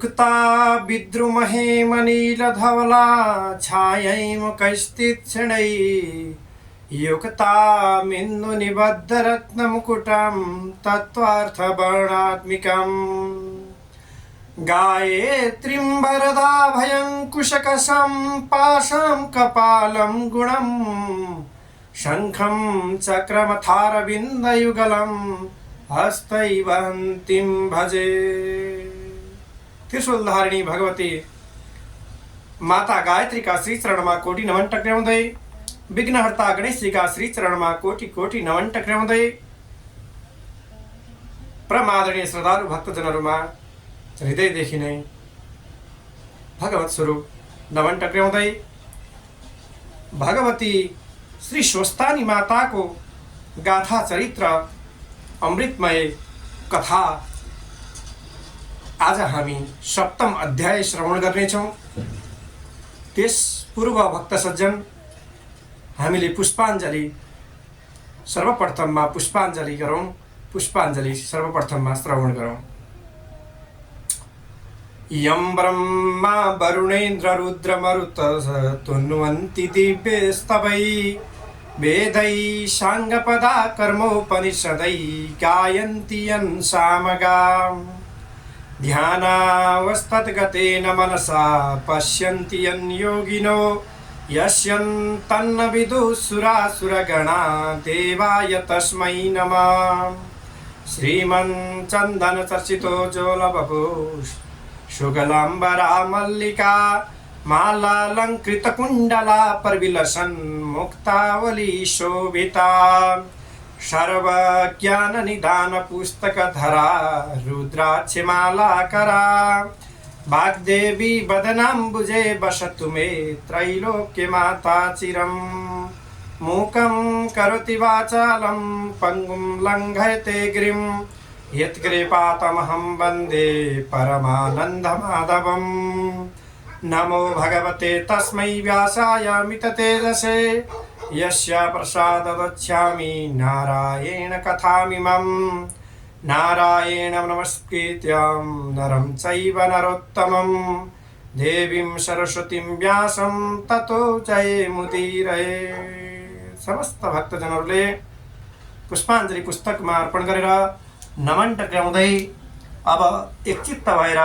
युक्ता विद्रुमहे मनीलधवला छायैमुखैस्तीक्ष्णै युक्तामिन्दुनिबद्धरत्नमुकुटं तत्त्वार्थवर्णात्मिकम् गायत्रीं वरदाभयङ्कुशकशं पाशं कपालं गुणं शङ्खं चक्रमथारविन्दयुगलं हस्तैवन्तीं भजे। त्रिशूलधारिणी भगवती माता गायत्री का श्री चरण में कोटि नमन टक्राउँदै, विघ्नहर्ता गणेश जी का श्री चरण में कोटि कोटि नमन टक्राउँदै, परमादरणीय श्रद्धालु भक्तजनहरुमा हृदयदेखि नै भगवत स्वरूप नमन टक्राउँदै भगवती श्री स्वस्तानी माता को गाथा चरित्र अमृतमय कथा आज हामी सप्तम अध्याय श्रवण गर्नेछौं। त्यस पूर्व भक्त सज्जन हामीले पुष्पाञ्जली सर्वप्रथममा पुष्पाञ्जली गरौं। पुष्पाञ्जली सर्वप्रथममा श्रवण गरौं। यं ब्रह्मा वरुणेन्द्र रुद्र मरुत तुन्वन्ति दिव्यस्तवै वेदै साङ्गपदा कर्मोपनिषदै गायन्ति यन् सामगाम् ध्यानावस्थितगतेन मनसा पश्यन्ति यन् योगिनो यस्यन्तन्न विदुःसुरासुरगणा देवाय तस्मै नमः। श्रीमन् चन्दन चर्चितो जोलबभूष शुगलाम्बरा मल्लिका मालालंकृत कुंडला परविलसन मुक्तावली शोभिता सर्वज्ञान निदान पुस्तक धरा रुद्राक्ष मालाकरा वाग्देवी वदनाम्बुजे वसतु मे त्रैलोक्य माता चिरम् मूकं करोति वाचालं पंगुं लंघयते गिरिं यत्कृपातमहं वन्दे परमानन्दमाधवम्। नमो भगवते तस्मै व्यासाय मिततेजसे यस्य प्रसाददच्छामि नारायण कथामिमं। नारायण नमस्कृत्यं नरं चैव नरोत्तमं देवीं सरस्वतीं व्यासं ततो जयमुदीरये। समस्त भक्तजनहरूले पुष्पाञ्जली पुस्तकमा अर्पण गरेर नमन टक्राउँदै अब एकचित्त भएर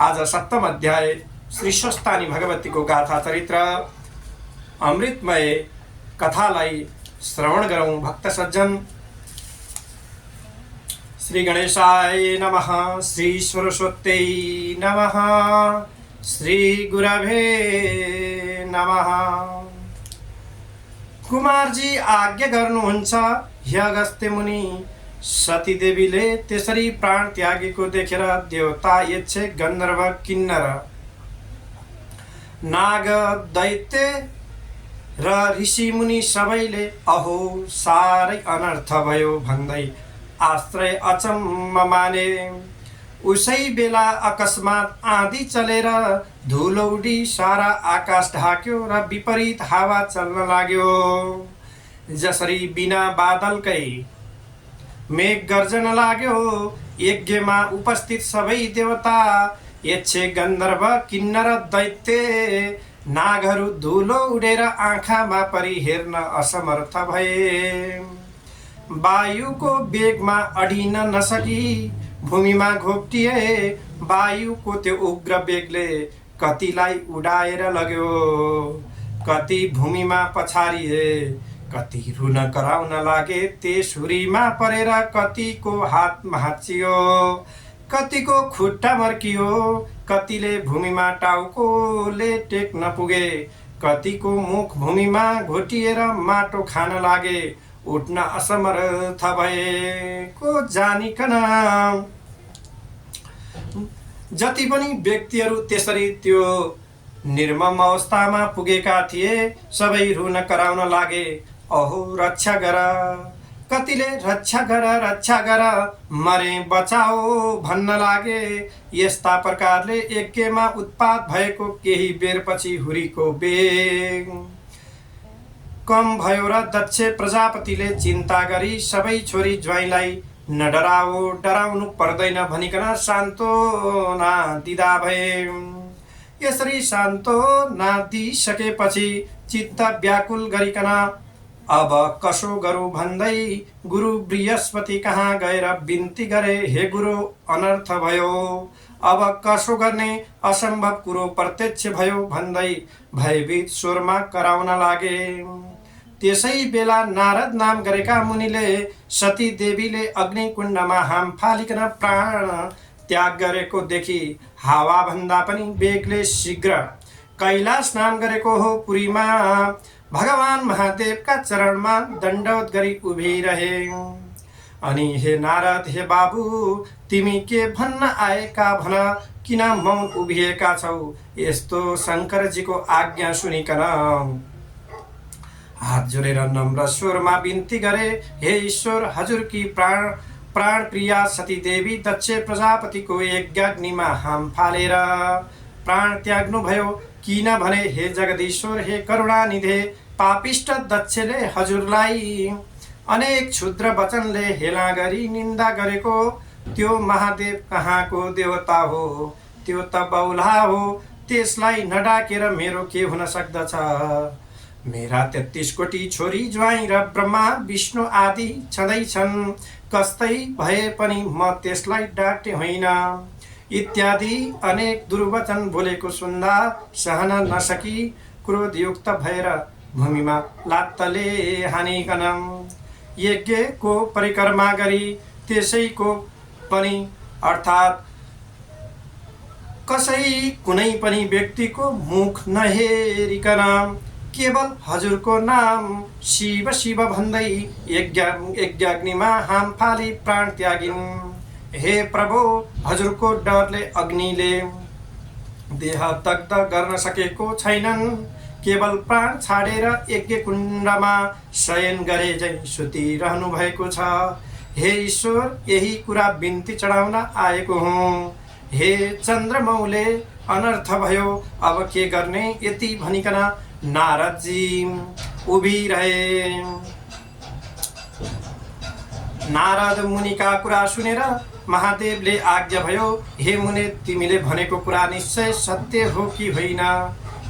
आज सप्तम अध्याय श्री स्वस्तानी भगवती को गाथा चरित्र अमृतमय कथालाई श्रवण गरौं। भक्त सज्जन श्री गणेशाय नमः, श्री सरस्वत्यै नमः, श्री गुरवे नमः। कुमारजी आज्ञा गर्नुहुन्छ हे अगस्त्य मुनि। सती देवीले त्यसरी प्राण त्यागेको देखेर देवता यक्ष गन्धर्व किन्नर नाग दैत्य र ऋषि मुनि सबैले अहो सारै अनर्थ भयो भन्दै आश्रय अचम्म माने। उसै बेला अकस्मात आँधी चलेर धुलो उडी सारा आकाश ढाक्यो र विपरीत हावा चल्न लाग्यो। जसरी बिना बादलकै मेघ गर्जन लाग्यो। यज्ञमा उपस्थित सबै देवता यक्ष गन्धर्व किन्नर दैत्य नागहरू धुलो उडेर आँखामा परि हेर्न असमर्थ भए। वायुको वेगमा अडिन नसकी भूमिमा घोप्टिए। वायुको त्यो उग्र वेगले कतिलाई उडाएर लग्यो, कति भूमिमा पछारिए, कति रुन कराउन लागे। त्यसुरीमा परेर कतिको हात भाँचियो, कतिको खुट्टा मर्कियो, कतिले भूमिमा टाउकोले टेक्न पुगे, कतिको मुख भूमिमा घोटिएर माटो खान लागे। उठ्न असमर्थ भएको जानिकन जति पनि व्यक्तिहरू त्यसरी त्यो निर्मम अवस्थामा पुगेका थिए सबै रुन कराउन लागे। अहो रक्षा गर, कतिले रक्षा गर मरे बचाओ भन्न लागे। यस्ता प्रकारले यज्ञमा उत्पात भएको केही बेरपछि हुरीको वेग कम भयो र दक्ष प्रजापतिले चिन्ता गरी सबै छोरी ज्वाइँलाई न डराओ डराउनु पर्दैन भनिकन सान्त्वना दिँदा भए। यसरी सान्त्वना दिइसकेपछि चित्त व्याकुल गरिकन अब कसो गरौँ भन्दै गुरु बृहस्पति कहाँ गएर बिन्ती गरे, हे गुरु अनर्थ भयो, अब कसो गर्ने, असम्भव कुरो प्रत्यक्ष भयो भन्दै भयभीत स्वरमा कराउन लागे। त्यसै बेला नारद नाम गरेका मुनिले सती देवीले अग्निकुण्डमा हाम फालिकन प्राण त्याग गरेको देखि हावाभन्दा पनि बेगले शीघ्र कैलाश नाम गरेको हो पुरीमा भगवान महादेवका चरणमा दण्डवत गरी उभिरहे। अनि हे नारद, हे बाबु, तिमी के भन्न आएका भन, किन मौन उभिएका छौ? यस्तो शङ्करजीको आज्ञा सुनिकन हात जोडेर नम्र स्वरमा बिन्ती गरे, हे ईश्वर, हजुरकी प्राण प्रिया सती देवी दक्ष प्रजापतिको यज्ञाग्निमा हाम फालेर प्राण त्याग्नुभयो। किनभने हे जगदीश्वर, हे करुणानिधे, पापिष्ट दक्षले हजुरलाई अनेक क्षुद्र वचनले हेला गरी निन्दा गरेको त्यो महादेव कहाँको देवता हो? त्यो त बौला हो। त्यसलाई नडाकेर मेरो के हुन सक्दछ? मेरा 33 कोटी छोरी ज्वाइँ र ब्रह्मा विष्णु आदि छँदैछन्, कस्तै भए पनि म त्यसलाई डाक्ने होइन इत्यादि अनेक दुर्वचन बोलेको सुन्दा सहन नसकी क्रोधयुक्त भएर भूमिमा लात्तले हानिकन यज्ञको परिक्रमा गरी त्यसैको पनि अर्थात् कुनै पनि व्यक्तिको मुख नहेरिकन केवल हजुरको नाम शिव शिव भन्दै यज्ञाग्निमा हाम फाली प्राण त्यागिन्। हे प्रभु, हजुरको डरले अग्निले देह दग्ध गर्न सकेको छैनन्, केवल प्राण छाडेर यज्ञ कुण्डमा शयन गरे झै सुतिरहनु भएको छ। हे ईश्वर, यही कुरा बिन्ती चढाउन आएको हुँ। हे चन्द्रमौले, अनर्थ भयो, अब के गर्ने? यति भनिकन नारदजी उभिरहे। नारद मुनिका कुरा सुनेर महादेवले आज्ञा भयो, हे मुने, तिमीले भनेको कुरा निश्चय सत्य हो कि होइन?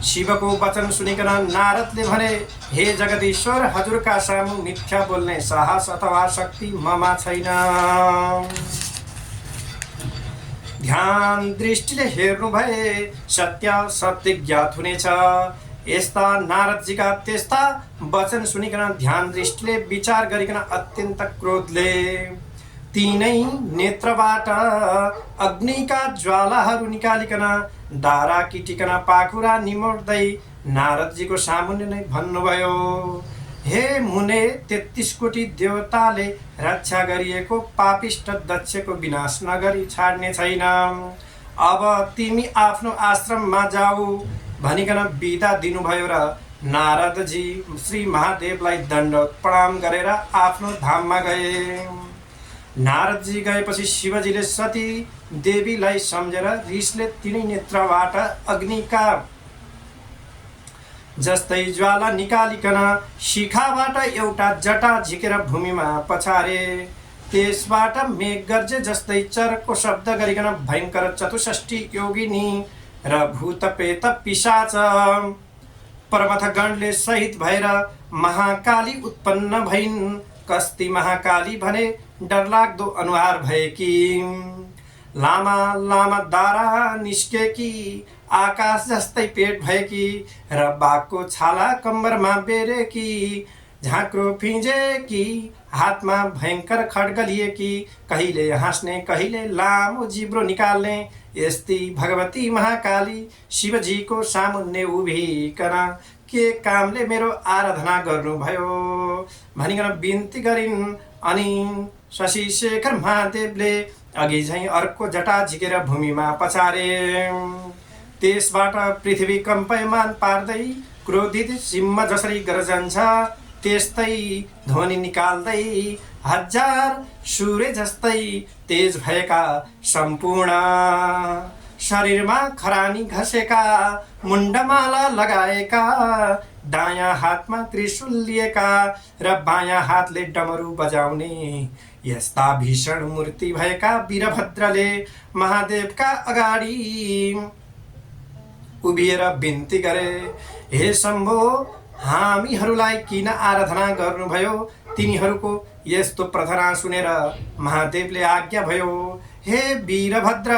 शिवको वचन सुनिकन नारदले भने, हे जगदीश्वर, हजुरका सामु मिथ्या बोल्ने साहस अथवा शक्ति ममा छैन। ध्यान दृष्टिले हेर्नु भए सत्य सत्य ज्ञात हुनेछ। यस्ता नारदजीका त्यस्ता वचन सुनिकन ध्यान दृष्टिले विचार गरिकन अत्यन्त क्रोधले तीनै नेत्रबाट अग्निका ज्वालाहरू निकालिकन दारा किटिकन पाखुरा निमोड्दै नारदजीको सामुन्ने नै भन्नुभयो, हे मुने, 33 कोटी देवताले रक्षा गरिएको पापिष्ट दक्षको विनाश नगरी छाड्ने छैन। अब तिमी आफ्नो आश्रममा जाऊ भनिकन बिदा दिनुभयो र नारदजी श्री महादेवलाई दण्डवत प्रणाम गरेर आफ्नो धाममा गए। नारदजी गएपछि शिवजीले सती देवीलाई सम्झेर रिसले तिनै नेत्रबाट अग्निका जस्तै ज्वाला निकालिकन शिखाबाट एउटा जटा झिकेर भूमिमा पछारे। त्यसबाट मेघ गर्जे जस्तै चर्को शब्द गरिकन भयङ्कर 64 योगिनी र भूत प्रेत पिशाच पर्वतगणले सहित भएर महाकाली उत्पन्न भइन्। कस्ती महाकाली भने डरलाग्दो अनुहार भएकी, लामा लामा दारा निस्केकी, आकाश जस्तै पेट भएकी र बाघको छाला कम्बरमा बेरेकी, झाँक्रो फिंजेकी, हातमा भयङ्कर खड्ग लिएकी, कहिले हाँस्ने कहिले लामो जिब्रो निकाल्ने यस्ती भगवती महाकाली शिवजीको सामुन्ने उभिकन के कामले मेरो आराधना गर्नुभयो भनिकन बिन्ती गरिन्। अनि शशि शेखर महादेवले अघि झैँ अर्को जटा झिकेर भूमिमा पछारे। त्यसबाट पृथ्वी कम्पयमान पार्दै क्रोधित सिंह जसरी गर्जन्छ त्यस्तै ध्वनि निकाल्दै 1000 सूर्य जस्तै तेज भएका सम्पूर्ण शरीरमा खरानी घसेका, मुण्डमाला लगाएका, दायाँ हातमा त्रिशूल लिएका र बायाँ हातले डमरू बजाउने यस्ता भीषण मूर्ति भएका वीरभद्रले महादेवका अगाडि उभिएर बिन्ती गरे, हे शम्भो, हामीहरूलाई किन आराधना गर्नुभयो? तिनीहरूको यस्तो प्रार्थना सुनेर महादेवले आज्ञा भयो, हे वीरभद्र,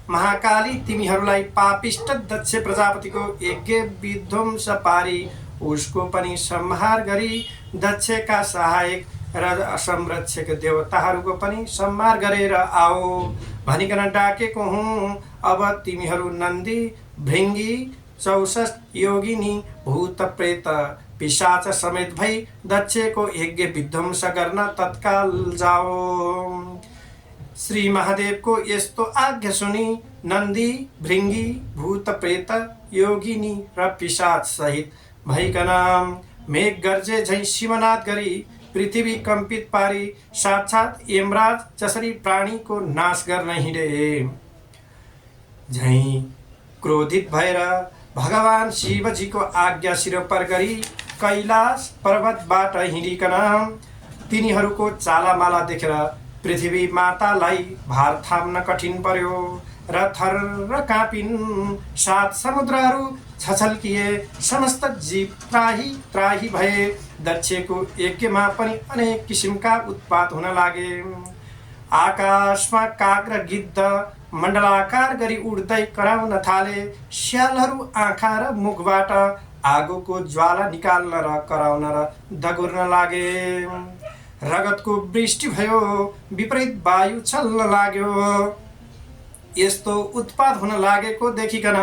महाकाली तिमीहरूलाई पापिष्ट दक्ष प्रजापतिको यज्ञ विध्वंस पारी उसको पनि संहार गरी दक्षका सहायक र संरक्षक देवताहरूको पनि संहार गरेर आओ भनिकन डाकेको हुँ। अब तिमीहरू नन्दी, भृङ्गी, 64 योगिनी, भूत प्रेत पिशाच समेत भई दक्षको यज्ञ विध्वंस गर्न तत्काल जाओ। श्री महादेवको यस्तो आज्ञा सुनि नन्दी, भृङ्गी, भूत प्रेत, योगिनी र पिशाच सहित भइकन मेघ गर्जे झैं सिमनाद गरी पृथ्वी कम्पित पारी साक्षात यमराज जसरी प्राणीको नाश गर्न हिँडे झैं क्रोधित भएर भगवान शिवजीको आज्ञा सिरोपर गरी कैलाश पर्वतबाट हिँडिकन तिनीहरूको चालामाला देखेर पृथ्वी मातालाई भार थाम्न कठिन पर्यो र थर काँपिन्। 7 समुद्रहरू छछल्किए, समस्त जीव त्राही त्राही भए। दक्षको यज्ञमा पनि अनेक किसिमका उत्पात हुन लागे। आकाशमा काग र गिद्ध मण्डलाकार गरी उड्दै कराउन थाले। स्यालहरू आँखा र मुखबाट आगोको ज्वाला निकाल्न र कराउन र दगुर्न लागे। रगतको वृष्टि भयो, विपरीत वायु चल्न लाग्यो। यस्तो उत्पात हुन लागेको देखिकन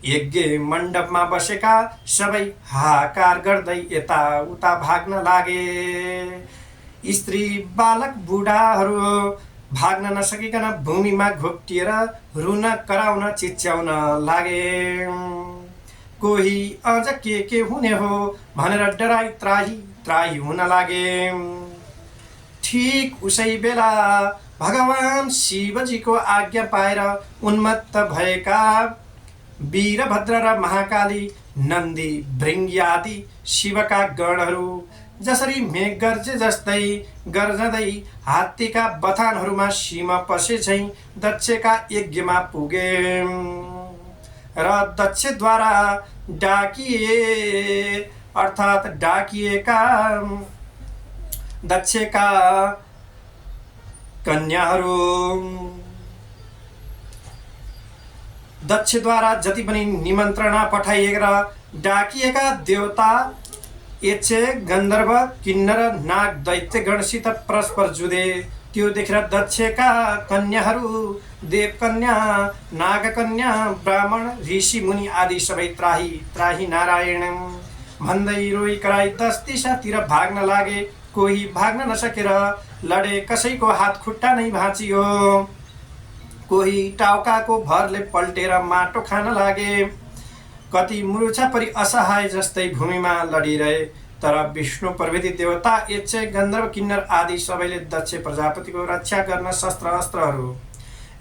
यज्ञ मण्डपमा बसेका सबै हाहाकार गर्दै यताउता भाग्न लागे। स्त्री, बालक, बुढाहरू भाग्न नसकिकन भूमिमा घोप्टिएर रुन कराउन चिच्याउन लागे। कोही अझ के हुने हो भनेर डराई त्राही त्राही हुन लागे। ठीक उसै बेला भगवान शिवजीको आज्ञा पाएर उन्मत्त भएका वीरभद्र र महाकाली, नन्दी, भृङ्गी आदि शिवका गणहरू जसरी मेघ गर्जे जस्तै गर्जदै हात्तीका बथानहरूमा सीमा पसे झैं दक्षका यज्ञमा पुगे र दक्षद्वारा डाकिए अर्थात् डाकिएका दक्षका कन्याहरू दक्षद्वारा जति पनि निमन्त्रणा पठाइएका डाकिएका देवता, यक्ष, गन्धर्व, किन्नर, नाग, दैत्य गणसित परस्पर जुधे। त्यो देखेर दक्षका कन्याहरू, देवकन्या, नागकन्या, ब्राह्मण, ऋषि, मुनि आदि सबै त्राही त्राही नारायण भन्दै रोई कराई 10 दिशातिर भाग्न लागे। कोही भाग्न नसकेर लडे, कसैको हात खुट्टा नै भाँचियो, कोही टाउकाको भरले पल्टेर माटो खान लागे। कति मूर्छा परि असहाय जस्तै भूमिमा लडिरहे। तर विष्णु प्रभृति देवता, यक्ष, गन्धर्व, किन्नर आदि सबैले दक्ष प्रजापतिको रक्षा गर्न शस्त्र अस्त्रहरू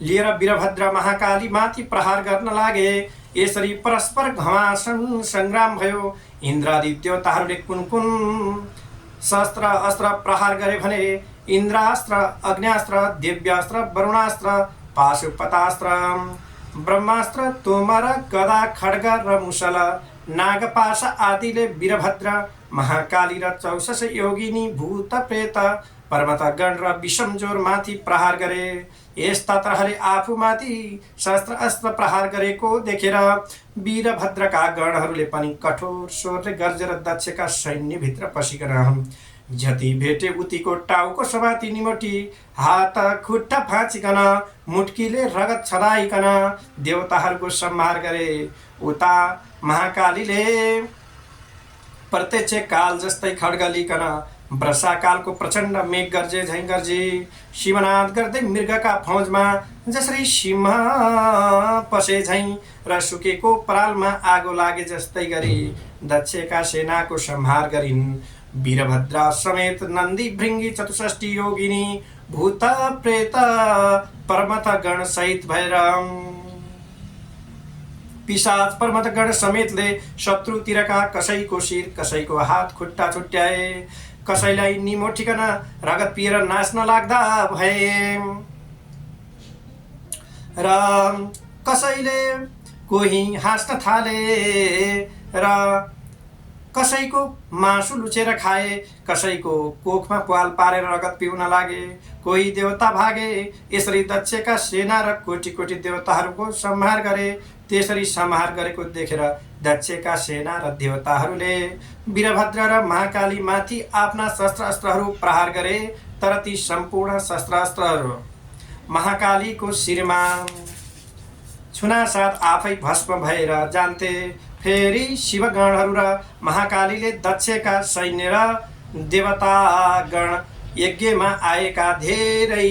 लिएर वीरभद्र महाकाली माथि प्रहार गर्न लागे। यसरी परस्पर घमासान संग्राम भयो। इन्द्रादि देवताहरूले कुन कुन शस्त्र अस्त्र प्रहार गरे भने इन्द्रास्त्र, अग्न्यास्त्र, दिव्यास्त्र, वरुणास्त्र, पाशुपतास्त्र, ब्रह्मास्त्र, तोमर, गदा, खड्ग र मुसल, नागपाश आदिले वीरभद्र, महाकाली र 64 योगिनी, भूत प्रेत, पर्वतगण र विषमजोर माथि प्रहार गरे। यस्ता तरहले आफूमाथि शस्त्र अस्त्र प्रहार गरेको देखेर वीरभद्रका गणहरूले पनि कठोर स्वरले गर्जेर दक्षका सैन्यभित्र पसिकन जति भेटे उतिको टाउको समाति निमोटी हात खुट्टा भाँचिकन मुट्कीले रगत छदाइकन देवताहरूको संहार गरे। उता महाकालीले प्रत्यक्ष काल जस्तै खड्ग लिकन वर्षाकालको प्रचण्ड मेघ गर्जे झैं गर्जी शिवनाद गर्दै मृगका फौजमा जसरी सिंह पसे झैं र सुकेको परालमा आगो लागे जस्तै गरी दक्षका सेनाको संहार गरिन्। वीरभद्र समेत नन्दी, भृङ्गी, 64 योगिनी, भूत प्रेत, पर्वतगण सहित भएर पिशाच पर्वतगण समेतले शत्रुतिरका कसैको शिर, कसैको हात खुट्टा छुट्याए। कसैलाई निमोठिकन रगत पिएर नाच्न लाग्दा भए र कसैले कोही हाँस्न थाले र कसैको मासु लुचेर खाए, कसैको कोखमा प्वाल पारेर रगत पिउन लागे, कोही देवता भागे। यसरी दक्षका सेना र कोटी कोटी देवताहरूको संहार गरे। त्यसरी संहार गरेको देखेर दक्षका सेना र देवताहरूले वीरभद्र र महाकाली माथि आफ्ना शस्त्र अस्त्रहरू प्रहार गरे। तर ती सम्पूर्ण शस्त्र अस्त्रहरू महाकालीको शिरमा छुनासाथ आफै भस्म भएर जान्थे। फेरि शिवगणहरू र महाकालीले दक्षका सैन्य र देवतागण यज्ञमा आएका धेरै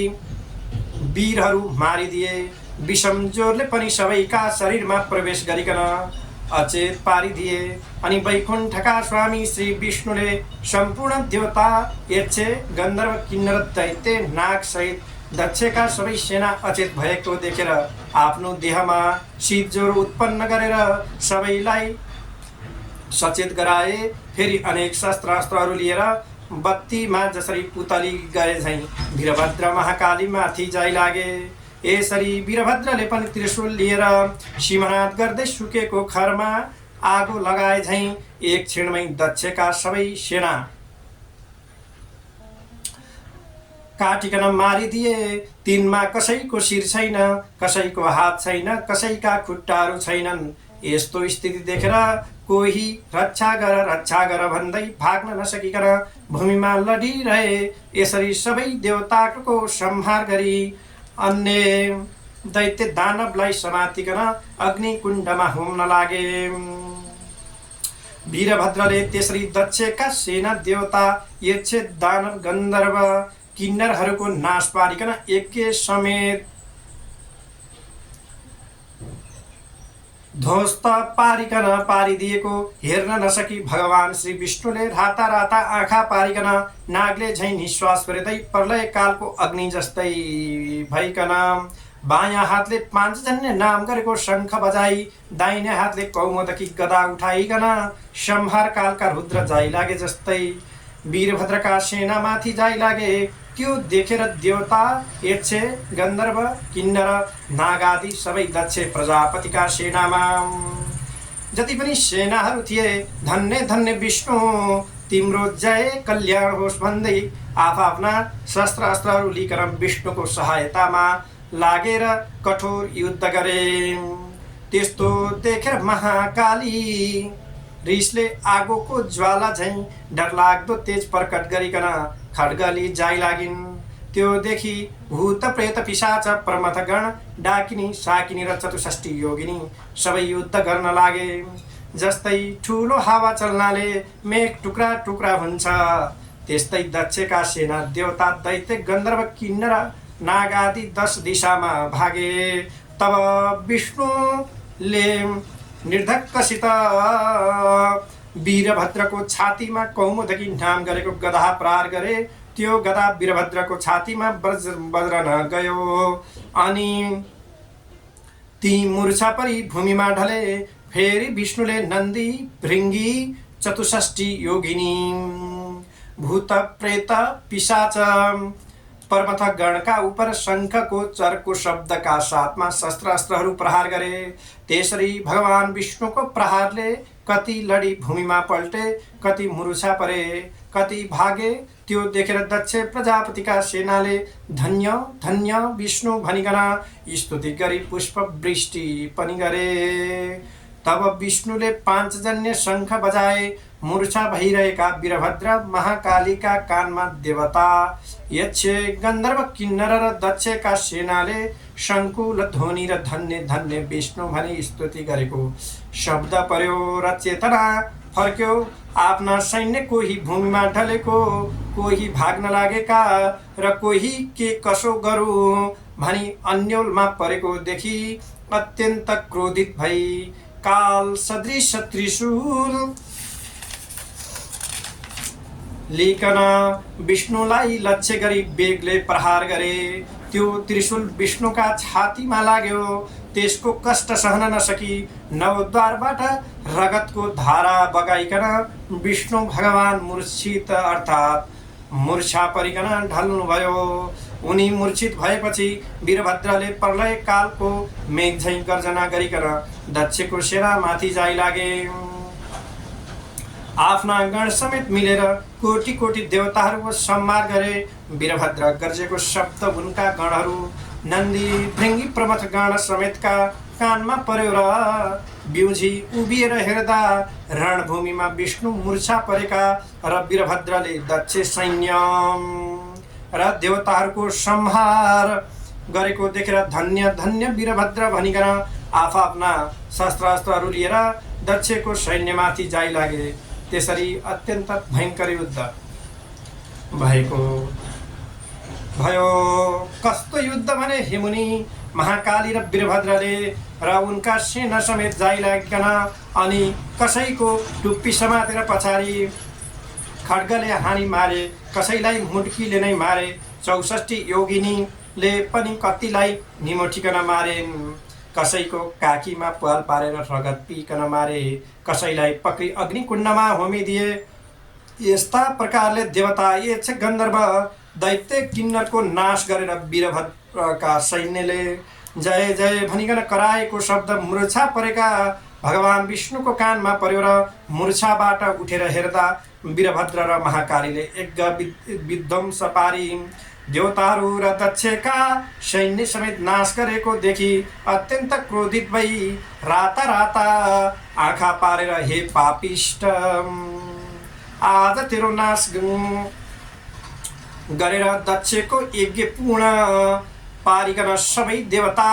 वीरहरू मारिदिए। विषम ज्वरले पनि सबैका शरीरमा प्रवेश गरिकन अचेत पारिदिए। अनि वैकुण्ठका स्वामी श्री विष्णुले सम्पूर्ण देवता, यक्ष, गन्धर्व, किन्नर, दैत्य, नाग सहित दक्षका सबै सेना अचेत भएको देखेर आफ्नो देहमा शीत ज्वरो उत्पन्न गरेर सबैलाई सचेत गराए। फेरि अनेक शस्त्र अस्त्रहरू लिएर बत्तीमा जसरी पुतली गए झैँ वीरभद्र महाकाली माथि जाइ लागे। यसरी वीरभद्रले पनि त्रिशूल लिएर सिंहनाद गर्दै सुकेको खरमा आगो लगाए झैँ एक क्षणमै दक्षका सबै सेना काटिकन मारिदिए। तिनमा कसैको शिर छैन, कसैको हात छैन, कसैका खुट्टाहरू छैनन्। यस्तो स्थिति देखेर कोही रक्षा गर भन्दै भाग्न नसकिकन भूमिमा लडिरहे। यसरी सबै देवताको संहार गरी अन्य दैत्य दानवलाई समातिकन अग्निकुण्डमा होम्न लागे। वीरभद्रले त्यसरी दक्षका सेना, देवता, यक्ष, दानव, गन्धर्व, किन्नरहरूको नाश पारिकन यज्ञ समेत ध्वस्त पारिदिएको हेर्न नसकी भगवान श्री विष्णुले राता राता आँखा पारिकन नागले झैँ निश्वास फेर्दै प्रलय कालको अग्नि जस्तै भइकन बायाँ हातले पाञ्चजन्य नाम गरेको शङ्ख बजाई दाहिने हातले कौमोदकी गदा उठाइकन संहार कालका रुद्र जाइ लागे जस्तै वीरभद्रका सेनामाथि जाइ लागे। त्यो देखेर देवता, यक्ष, गन्धर्व, किन्नर, नागादि सबै दक्ष प्रजापतिका सेनामा जति पनि सेनाहरू थिए धन्य धन्य विष्णु तिम्रो जय कल्याण होस् भन्दै आफ्ना शस्त्र अस्त्रहरू लिएर विष्णुको सहायतामा लागेर कठोर युद्ध गरे। त्यस्तो देखेर महाकाली रिसले आगोको ज्वाला झैँ डरलाग्दो तेज प्रकट गरिकन खड्गली जाइ लागिन्। त्यो देखि भूत प्रेत पिशाच प्रमथगण डाकिनी साकिनी र 64 योगिनी सबै युद्ध गर्न लागे। जस्तै ठुलो हावा चल्नाले मेघ टुक्रा टुक्रा हुन्छ त्यस्तै दक्षका सेना, देवता, दैत्य, गन्धर्व, किन्नर, नाग आदि 10 दिशामा भागे। तब विष्णुले निर्धक्कसित वीरभद्रको छातीमा कौमुदकी नाम गरेको गदा प्रहार गरे। त्यो गदा वीरभद्रको छातीमा बज्रन गयो अनि ती मूर्छा परी भूमिमा ढले। फेरि विष्णुले नन्दी, भृङ्गी, 64 योगिनी, भूत प्रेत पिशाच पर्वत गणका उपर शङ्खको चर्को शब्दका साथमा शस्त्र अस्त्रहरू प्रहार गरे। त्यसरी भगवान विष्णुको प्रहारले कति लडी भूमिमा पल्टे, कति मूर्छा परे, कति भागे। त्यो देखेर दक्ष प्रजापतिका सेनाले धन्य धन्य विष्णु भनिकन स्तुति गरी पुष्प वृष्टि पनि गरे। तब विष्णुले पाञ्चजन्य शङ्ख बजाए। मूर्छा भइरहेका वीरभद्र महाकालीका कानमा देवता, यक्ष, गन्धर्व, किन्नर र दक्षका सेनाले शङ्कुल ध्वनि र धन्य धन्य विष्णु भनी स्तुति गरेको शब्द पर्यो र चेतना फर्क्यो। आफ्ना सैन्य कोही भूमिमा ढलेको, कोही भाग्न लागेका र कोही के कसो गरौँ भनी अन्योलमा परेको देखि अत्यन्त क्रोधित भई काल सदृश त्रिशूल लिकन विष्णुलाई लक्ष्य गरी बेगले प्रहार गरे। त्यो त्रिशूल विष्णुका छातीमा लाग्यो। त्यसको कष्ट सहन नसकी नवद्वारबाट रगतको धारा बगाइकन विष्णु भगवान मूर्छित अर्थात् मूर्छा परिकन ढल्नुभयो। उनी मूर्छित भएपछि वीरभद्रले प्रलय कालको मेघ झैं गर्जना गरिकन दक्षको सेरामाथि जाइ लागे। आफ्ना गण समेत मिलेर कोटि कोटि देवताहरूको सम्मान गरे। वीरभद्र गर्जेको शब्द उनका गणहरू नन्दी भृङ्गी प्रमथ गण समेतका कानमा पर्यो र बिउझी उभिएर हेर्दा रणभूमिमा विष्णु मूर्छा परेका र वीरभद्रले दक्ष सैन्य र देवताहरूको संहार गरेको देखेर धन्य धन्य वीरभद्र भनिकन आफ्ना शस्त्रास्त्रहरू लिएर दक्षको सैन्यमाथि जाइ लागे। त्यसरी अत्यन्त भयङ्कर युद्ध भयो। कस्तो युद्ध भने हेमुनी महाकाली र वीरभद्रले र उनका सेना समेत जाइ लागिकन अनि कसैको टुप्पी समातेर पछाडि खड्गले हानी मारे, कसैलाई मुड्कीले नै मारे। 64 योगिनीले पनि कतिलाई निमोठिकन मारेन्। कसैको काकीमा पाल पारेर रगत पिकन मारे, कसैलाई पक्री अग्निकुण्डमा होमिदिए। यस्ता प्रकारले देवता, यक्ष, गन्धर्व, दैत्य, किन्नरको नाश गरेर वीरभद्रका सैन्यले जय जय भनिकन कराएको शब्द मूर्छा परेका भगवान विष्णुको कानमा पर्यो र मूर्छाबाट उठेर हेर्दा वीरभद्र र महाकालीले एक विध्वंस पारी देवताहरू र दक्षका सैन्य समेत नाश गरेको देखि अत्यन्त क्रोधित भई राता राता आँखा पारेर, हे पापिष्ट, आज तेरो नाश गरेर दक्षको यज्ञ पूर्ण पारिकन सबै देवता,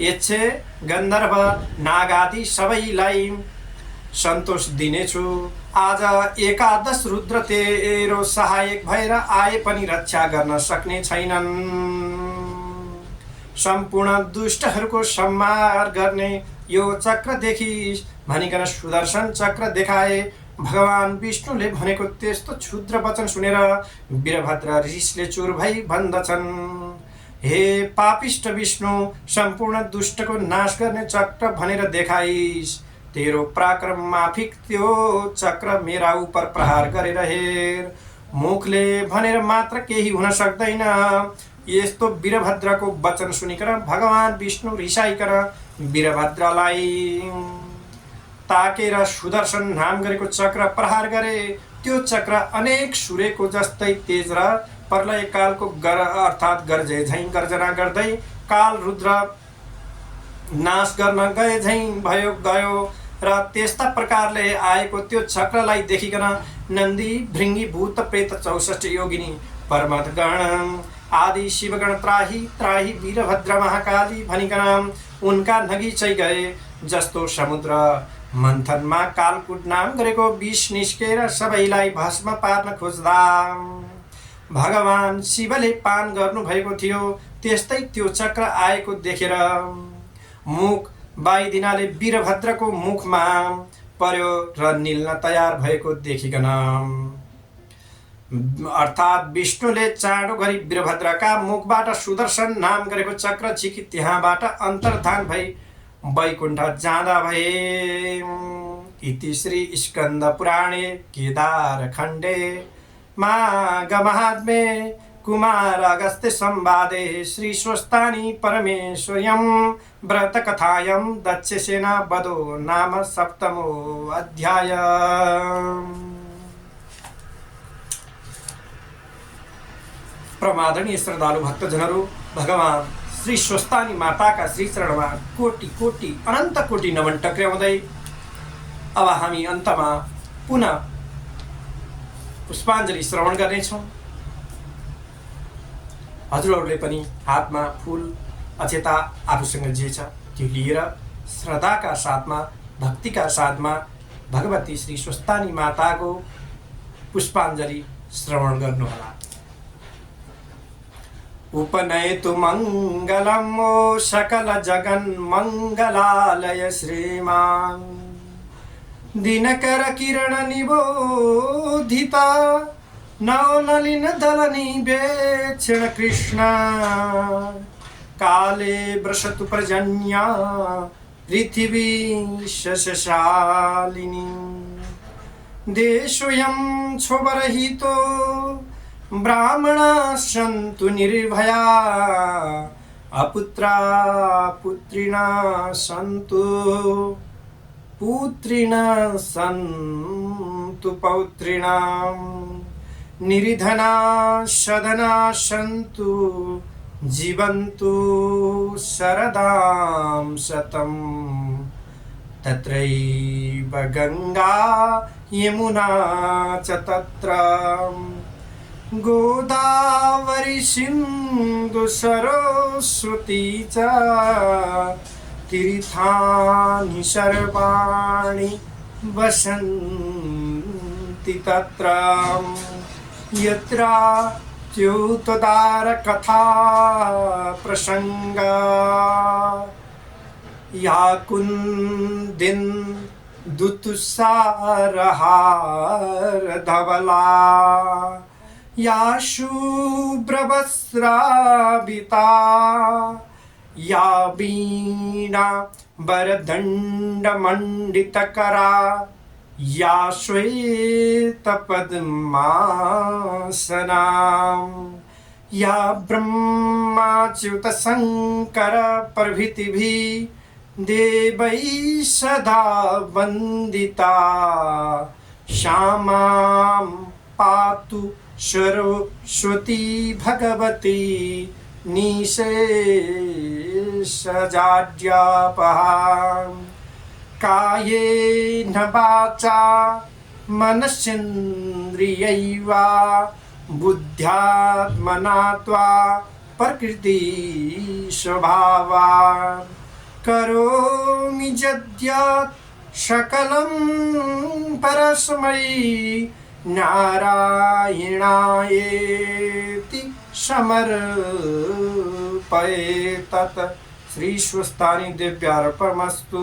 यक्ष, गन्धर्व, नागादि सबैलाई सन्तोष दिनेछु। आज एकादश रुद्र तेरो सहायक भएर आए पनि रक्षा गर्न सक्ने छैनन्। सम्पूर्ण दुष्टहरूको संहार गर्ने यो चक्र देखिस् भनिकन सुदर्शन चक्र देखाए। भगवान विष्णुले भनेको त्यस्तो क्षुद्र वचन सुनेर वीरभद्र रिसले चुर भई भन्दछन्, हे पापिष्ट विष्णु, सम्पूर्ण दुष्टको नाश गर्ने चक्र भनेर देखाइस्। तेरो पराक्रम माफिक त्यो चक्र मेरा उपर प्रहार गरेर हेर। मुखले भनेर मात्र केही हुन सक्दैन। यस्तो वीरभद्रको वचन सुनिकन भगवान विष्णु रिसाइकन वीरभद्रलाई ताकेर सुदर्शन नाम गरेको चक्र प्रहार गरे। त्यो चक्र अनेक सूर्यको जस्तै तेज र प्रलय कालको अर्थात् गर्जे झैं गर्जना गर्दै काल रुद्र नाश गर्न गए झैं गयो र त्यस्ता प्रकारले आएको त्यो चक्रलाई देखिकन नन्दी भृङ्गी भूत प्रेत 64 योगिनी परमत गण आदि शिवगण त्राही त्राही वीरभद्र महाकाली भनिकन उनका नगिचै गए। जस्तो समुद्र मन्थनमा कालकुट नाम गरेको विष निस्केर सबैलाई भस्म पार्न खोज्दा भगवान शिवले पान गर्नु भएको थियो, त्यस्तै त्यो चक्र आएको देखेर मुख बाइदिनाले वीरभद्रको मुखमा पर्यो र निल्न तयार भएको देखिकन अर्थात् विष्णुले चाँडो गरी वीरभद्रका मुखबाट सुदर्शन नाम गरेको चक्र झिकी त्यहाँबाट अन्तर्धान भई वैकुण्ठ जाँदा भए। इति श्री स्कन्द पुराणे केदार खण्डे माघ महात्म्ये कुमार अगस्त्य संवादे श्री स्वस्तानि परमेश्वर्यं व्रत कथायं दक्षसेना वधो नाम सप्तमो अध्याय। प्रमादनीय श्रद्धालु भक्तजनहरू, भगवान श्री स्वस्तानी माताका श्री चरणमा कोटि कोटि अनन्त कोटि नमन टक्र्याउँदै अब हामी अन्तमा पुनः पुष्पाञ्जली श्रवण गर्नेछौँ। हजुरहरूले पनि हातमा फूल अक्षता आफूसँग जे छ त्यो लिएर श्रद्धाका साथमा भक्तिका साथमा भगवती श्री स्वस्तानी माताको पुष्पाञ्जली श्रवण गर्नुहोला। उपनयतु मङ्गलम् ओ सकल जगन् मङ्गलालय श्रीमान् दिनकर किरण निबोधिता नवनलिन दलनी वेक्षण कृष्ण काले वृषतु पर्जन्या पृथिवी शशशालिनी देशोऽयं क्षोभरहितो ब्राह्मणा सन्तु निर्भया अपुत्रा पुत्रिणा सन्तु पुत्रिणा सन्तु पौत्रिणाम् निर्धना सदना सन्तु जीवन्तु शरदां शतम् तत्रैव गंगा यमुना च तत्र गोदावरी सिन्धु सरस्वती च तीर्थानि सर्वाणि वसन्ति तत्र यत्र च्युतोद्धार कथा प्रसंगा या कुन्दिन दुतुसारहार धवला या शुभ्रवस्त्राभिता या वीणा वरदण्डमण्डितकरा या श्वेतपद्मासना या ब्रह्माच्युत शंकर प्रभृतिभिः देवैः सदा वन्दिता श्यामां पातु सरस्वती भगवती निःशेषजाड्यापहा कायेन वाचा मनसेन्द्रियैर्वा बुद्ध्यात्मना त्वा प्रकृति स्वभावान् करोमि यद्यत् सकलं परस्मै नारायणायेति समर्पयेत्। श्री स्वस्तानी दिव्यार्पणमस्तु।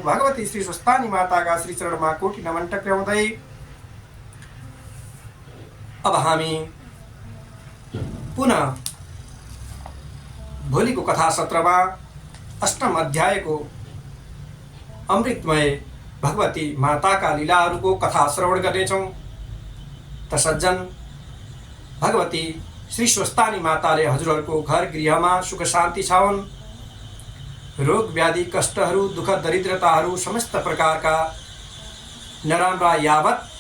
भगवती श्री स्वस्तानी माता का श्री चरण में कोटि नमन टक्राउँदै अब हामी पुनः भोलिको कथा सत्रमा अष्टम अध्यायको अमृतमय भगवती माताका लीलाहरूको कथा श्रवण गर्नेछौँ। त सज्जन, भगवती श्री स्वस्तानी माताले हजुरहरूको घर गृहमा सुख शान्ति छाउन्, रोग व्याधि कष्टहरू दुःख दरिद्रताहरू समस्त प्रकारका नराम्रा यावत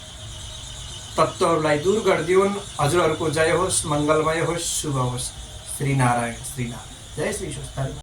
तत्त्वहरूलाई दूर गरिदिउन्। हजुरहरूको जय होस्, मङ्गलमय होस्, शुभ होस्। श्री नारायण, श्री नारायण। जय श्री स्वस्तानी।